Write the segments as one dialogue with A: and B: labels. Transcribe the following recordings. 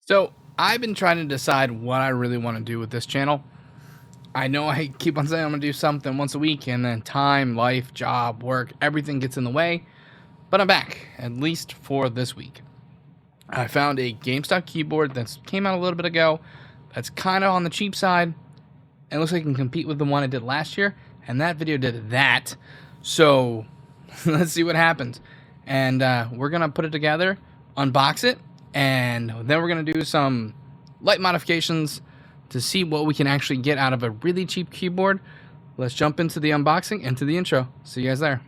A: So I've been trying to decide what I really want to do with this channel. I know I keep on saying I'm going to do something once a week, and then time, life, job, work, everything gets in the way. But I'm back, at least for this week. I found a GameStop keyboard that came out a little bit ago that's kind of on the cheap side. And looks like it can compete with the one I did last year. And that video did that. So let's see what happens. And we're going to put it together, unbox it, and then we're going to do some light modifications to see what we can actually get out of a really cheap keyboard. Let's jump into the unboxing and to the intro. See you guys there.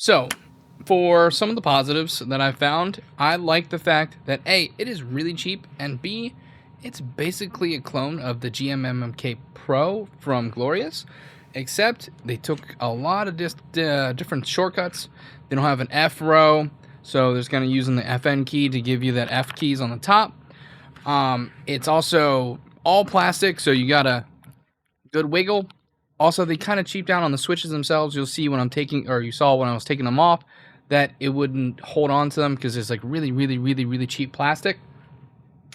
A: So, for some of the positives that I found, I like the fact that A, it is really cheap, and B, it's basically a clone of the GMMK Pro from Glorious, except they took a lot of different shortcuts. They don't have an F row, so there's going to using the FN key to give you that F keys on the top. It's also all plastic, so you got a good wiggle. Also, they kind of cheap down on the switches themselves. You'll see when I'm taking, or you saw when I was taking them off, that it wouldn't hold on to them because it's like really cheap plastic.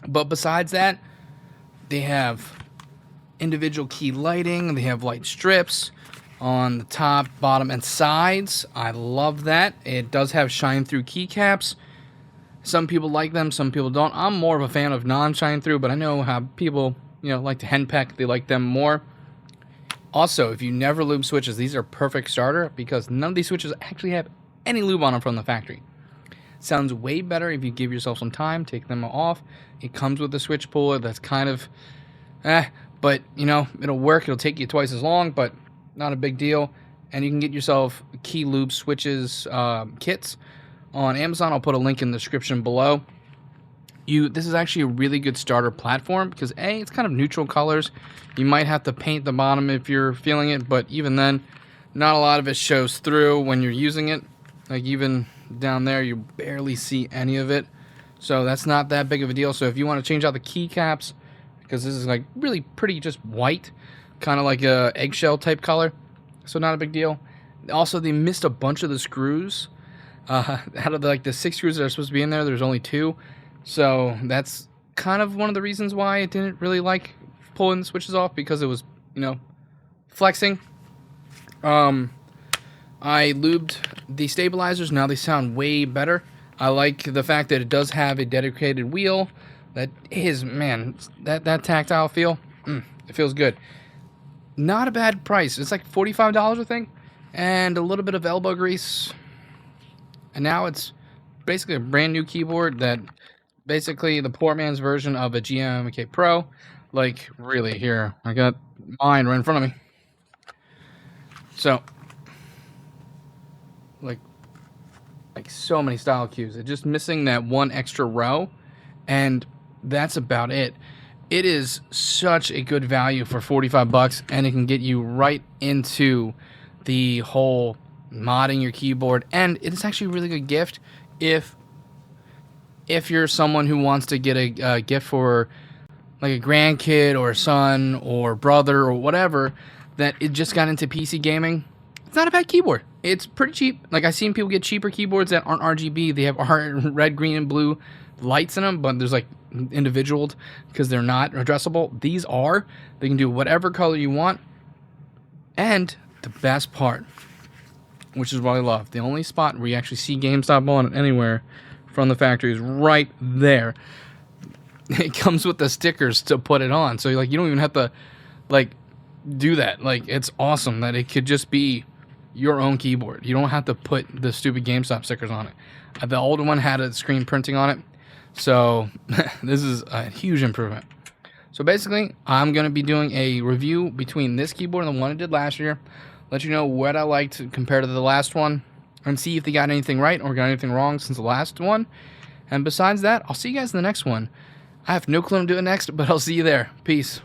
A: But besides that, they have individual key lighting. They have light strips on the top, bottom, and sides. I love that. It does have shine through keycaps. Some people like them, some people don't. I'm more of a fan of non-shine through, but I know how people, like to henpeck. They like them more. Also, if you never lube switches, these are perfect starter because none of these switches actually have any lube on them from the factory. Sounds way better if you give yourself some time, take them off. It comes with a switch puller that's kind of, but it'll work. It'll take you twice as long, but not a big deal. And you can get yourself key lube switches kits on Amazon. I'll put a link in the description below. This is actually a really good starter platform because A, it's kind of neutral colors. You might have to paint the bottom if you're feeling it, but even then, not a lot of it shows through when you're using it. Like even down there, you barely see any of it. So that's not that big of a deal. So if you want to change out the keycaps, because this is like really pretty just white, kind of like a eggshell type color. So not a big deal. Also, they missed a bunch of the screws. Out of the 6 screws that are supposed to be in there, there's only 2. So that's kind of one of the reasons why I didn't really like pulling the switches off, because it was, flexing. I lubed the stabilizers. Now they sound way better. I like the fact that it does have a dedicated wheel. That is, man, that tactile feel, it feels good. Not a bad price. It's like $45, I think, and a little bit of elbow grease. And now it's basically a brand new keyboard that basically the poor man's version of a GMMK Pro. Like, really, here, I got mine right in front of me. So, like so many style cues. It's just missing that one extra row, and that's about it. It is such a good value for $45, and it can get you right into the whole modding your keyboard, and it's actually a really good gift if you're someone who wants to get a gift for like a grandkid or a son or brother or whatever that it just got into PC gaming. It's not a bad keyboard. It's pretty cheap. Like, I've seen people get cheaper keyboards that aren't RGB. They have red, green, and blue lights in them, but there's like individual because they're not addressable. These are. They can do whatever color you want. And the best part, which is what I love, the only spot where you actually see GameStop on it anywhere from the factory is right there. It comes with the stickers to put it on, so like you don't even have to like do that. Like, it's awesome that it could just be your own keyboard. You don't have to put the stupid GameStop stickers on it. The older one had a screen printing on it, so this is a huge improvement. So basically, I'm going to be doing a review between this keyboard and the one I did last year. Let you know what I liked compared to the last one, and see if they got anything right or got anything wrong since the last one. And besides that, I'll see you guys in the next one. I have no clue what I'm doing next, but I'll see you there. Peace.